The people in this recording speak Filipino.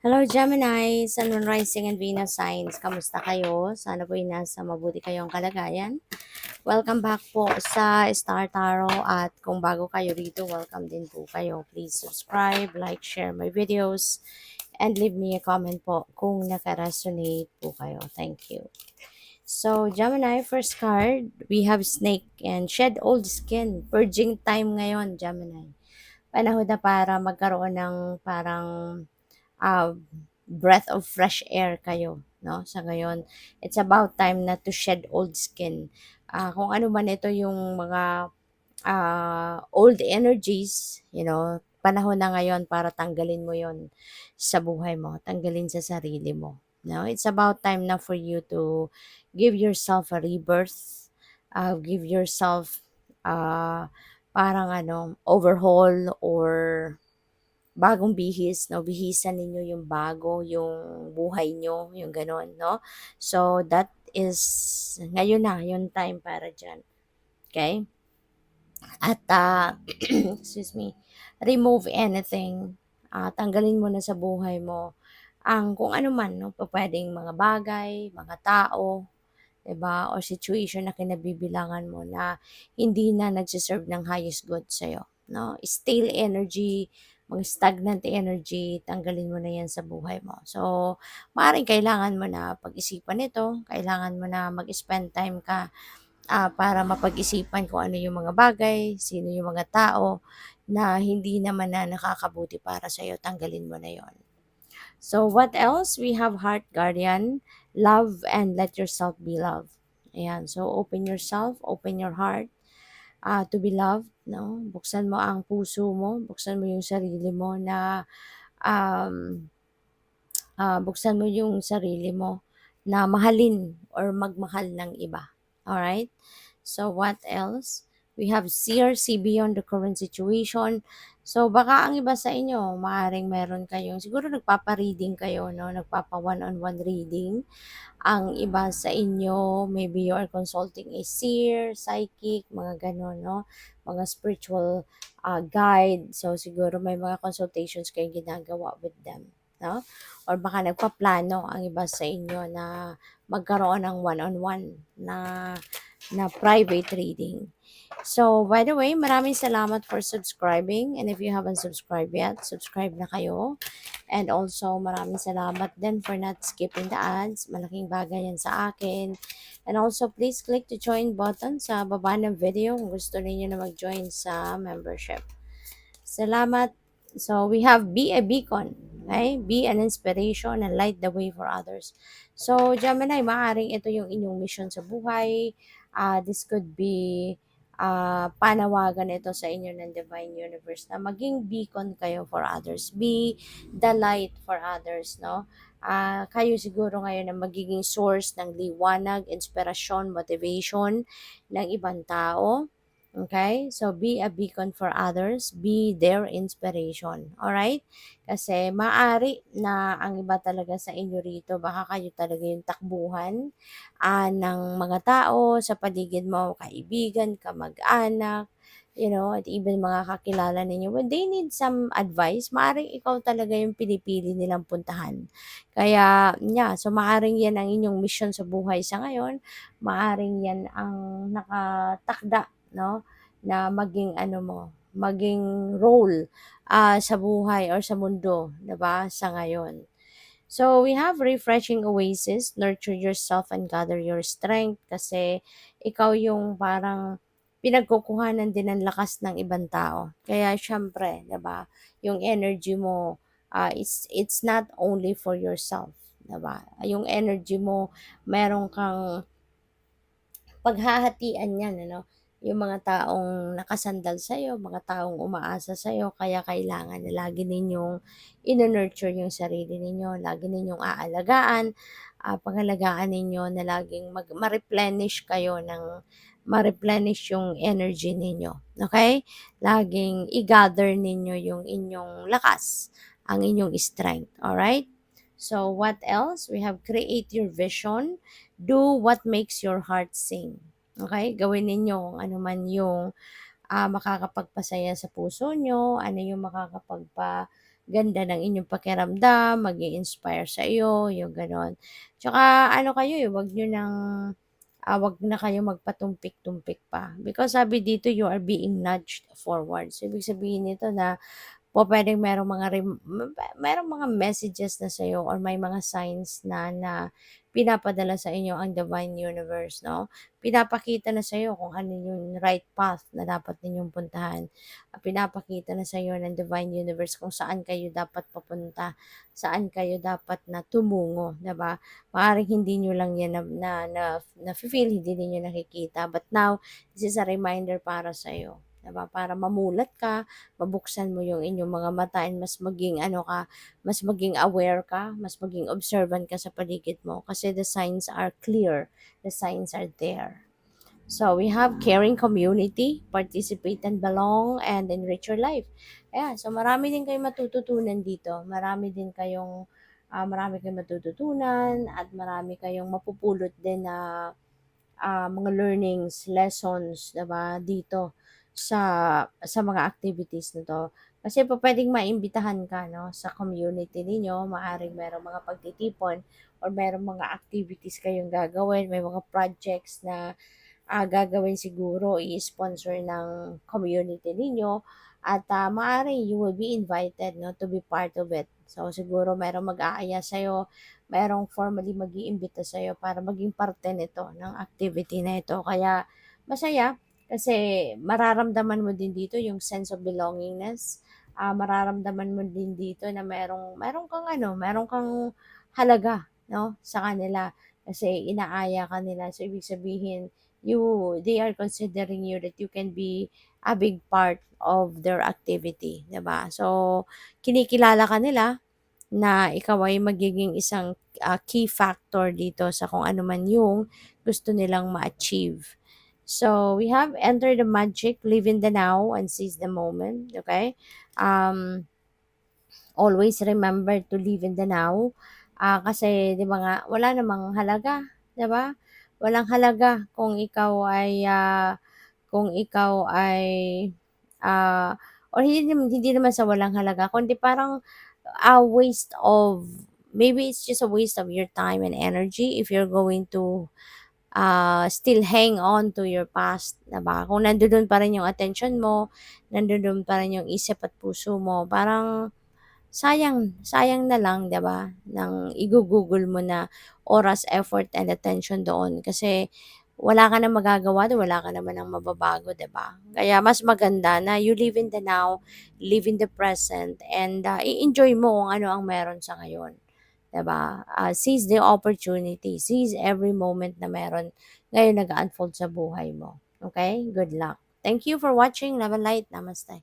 Hello Gemini, Sun, Moon, Rising, and Venus signs. Kamusta kayo? Sana po'y nasa mabuti kayong kalagayan. Welcome back po sa Star Tarot at kung bago kayo rito, welcome din po kayo. Please subscribe, like, share my videos, and leave me a comment po kung naka-resonate po kayo. Thank you. So, Gemini, first card, we have Snake and Shed Old Skin. Purging time ngayon, Gemini. Panahon na para magkaroon ng parang uh, breath of fresh air kayo, no? Sa ngayon, it's about time na to shed old skin. Kung ano man ito yung mga old energies, panahon na ngayon para tanggalin mo yon sa buhay mo, tanggalin sa sarili mo. No, it's about time na for you to give yourself a rebirth, give yourself parang overhaul or bagong bihis, no? Bihisan ninyo yung bago, yung buhay nyo, yung ganon, no? So, that is, ngayon na, yung time para dyan. Okay? At, excuse me, remove anything. Tanggalin mo na sa buhay mo ang kung ano man, no? Pwedeng mga bagay, mga tao, 'di ba? O situation na kinabibilangan mo na hindi na nagse-serve ng highest good sa'yo, no? Stale energy, mga stagnant energy, tanggalin mo na 'yan sa buhay mo. So, maaaring kailangan mo na pag-isipan ito, kailangan mo na mag-spend time ka para mapag-isipan kung ano yung mga bagay, sino yung mga tao na hindi naman na nakakabuti para sa'yo, tanggalin mo na 'yon. So, what else? We have Heart Guardian, love and let yourself be loved. Ayan. So, open yourself, open your heart to be loved. No? Buksan mo ang puso mo, buksan mo yung sarili mo na um, buksan mo yung sarili mo na mahalin or magmahal ng iba. Alright? So, what else? We have seer, see beyond the current situation. So, baka ang iba sa inyo, maaring meron kayong, siguro nagpapa-reading kayo, no? Nagpapa one-on-one reading. Ang iba sa inyo, maybe you are consulting a seer, psychic, mga ganon, no? Mga spiritual guide. So, siguro may mga consultations kayong ginagawa with them, no? Or baka nagpaplano ang iba sa inyo na magkaroon ng one-on-one na private reading. So, by the way, maraming salamat for subscribing. And if you haven't subscribed yet, subscribe na kayo. And also, maraming salamat din for not skipping the ads. Malaking bagay yan sa akin. And also, please click the join button sa baba ng video kung gusto niyo na mag-join sa membership. Salamat. So, we have be a beacon. Okay? Be an inspiration and light the way for others. So, Gemini, maaaring ito yung inyong mission sa buhay. This could be panawagan ito sa inyo ng Divine Universe na maging beacon kayo for others. Be the light for others, no? Kayo siguro ngayon na magiging source ng liwanag, inspirasyon, motivation ng ibang tao. Okay? So, be a beacon for others. Be their inspiration. Alright? Kasi maari na ang iba talaga sa inyo rito, baka kayo talaga yung takbuhan ng mga tao sa paligid mo, kaibigan, kamag-anak, at even mga kakilala ninyo. When they need some advice, maaring ikaw talaga yung pinipili nilang puntahan. Kaya, yeah, so maaring yan ang inyong mission sa buhay sa ngayon. Maaring yan ang nakatakda, no? Na maging maging role sa buhay or sa mundo, 'di ba? Sa ngayon. So, we have refreshing oasis, nurture yourself and gather your strength kasi ikaw yung parang pinagkukuhanan din ng lakas ng ibang tao. Kaya syempre, 'di ba? Yung energy mo it's not only for yourself, 'di ba? Yung energy mo, meron kang paghahatian yan, yung mga taong nakasandal sa'yo, mga taong umaasa sa'yo, kaya kailangan na lagi ninyong ino-nurture yung sarili ninyo, lagi ninyong aalagaan, pangalagaan ninyo na laging ma-replenish kayo ng ma-replenish yung energy ninyo. Okay? Laging i-gather ninyo yung inyong lakas, ang inyong strength. Alright? So, what else? We have create your vision. Do what makes your heart sing. Okay? Gawin ninyo kung ano man yung makakapagpasaya sa puso nyo, ano yung ganda ng inyong pakiramdam, mag-i-inspire sa iyo, yung gano'n. Tsaka ano kayo, eh, 'wag na kayong magpatumpik-tumpik pa. Because sabi dito, you are being nudged forward. So, ibig sabihin nito na pupuwedeng merong mga messages na sa'yo or may mga signs na pinapadala sa inyo ang divine universe 'no. Pinapakita na sa'yo kung ano yung right path na dapat ninyong puntahan. Pinapakita na sa'yo ng divine universe kung saan kayo dapat papunta, saan kayo dapat na tumungo, 'di ba? Maaaring hindi niyo lang 'yan nafi-feel, hindi ninyo nakikita, but now this is a reminder para sa'yo, 'di ba? Para mamulat ka, mabuksan mo yung inyong mga mata and mas maging ano ka, mas maging aware ka, mas maging observant ka sa paligid mo kasi the signs are clear, the signs are there. So we have caring community, participate and belong, and enrich your life. Ayan, so marami din kayong matututunan dito. Marami kayong matututunan at marami kayong mapupulot din na mga learnings, lessons, 'di ba, dito sa mga activities na 'to. Kasi pupuwedeng maimbitahan ka 'no, sa community ninyo, maaaring merong mga pagtitipon or merong mga activities kayong gagawin, may mga projects na gagawin siguro, i-sponsor ng community ninyo at maaaring you will be invited 'no, to be part of it. So, siguro merong mag-aaya sa'yo, merong formally mag-iimbita sa'yo para maging parte nito, ng activity na ito. Kaya masaya kasi mararamdaman mo din dito yung sense of belongingness. Mararamdaman mo din dito na meron kang halaga 'no, sa kanila kasi inaaya ka nila. So, ibig sabihin they are considering you that you can be a big part of their activity, 'di ba? So, kinikilala ka nila na ikaw ay magiging isang key factor dito sa kung ano man yung gusto nilang ma-achieve. So, we have enter the magic, live in the now, and seize the moment. Okay? Always remember to live in the now. Kasi 'di ba nga wala namang halaga, 'di ba? Walang halaga kung ikaw ay or hindi naman sa walang halaga kundi parang a waste of maybe it's just a waste of your time and energy if you're going to still hang on to your past, 'di ba? Kung nandoon pa rin yung attention mo, nandoon pa rin yung isip at puso mo, parang sayang, sayang na lang 'di ba, ng igugugol mo na oras, effort, and attention doon kasi wala ka ng magagawa do'n, wala ka naman ng mababago 'di ba? Kaya mas maganda na you live in the now, live in the present, and i-enjoy mo kung ano ang meron sa ngayon, 'di ba? Seize the opportunity, seize every moment na meron ngayon nag unfold sa buhay mo, okay? Good luck. Thank you for watching. Love and light. Namaste.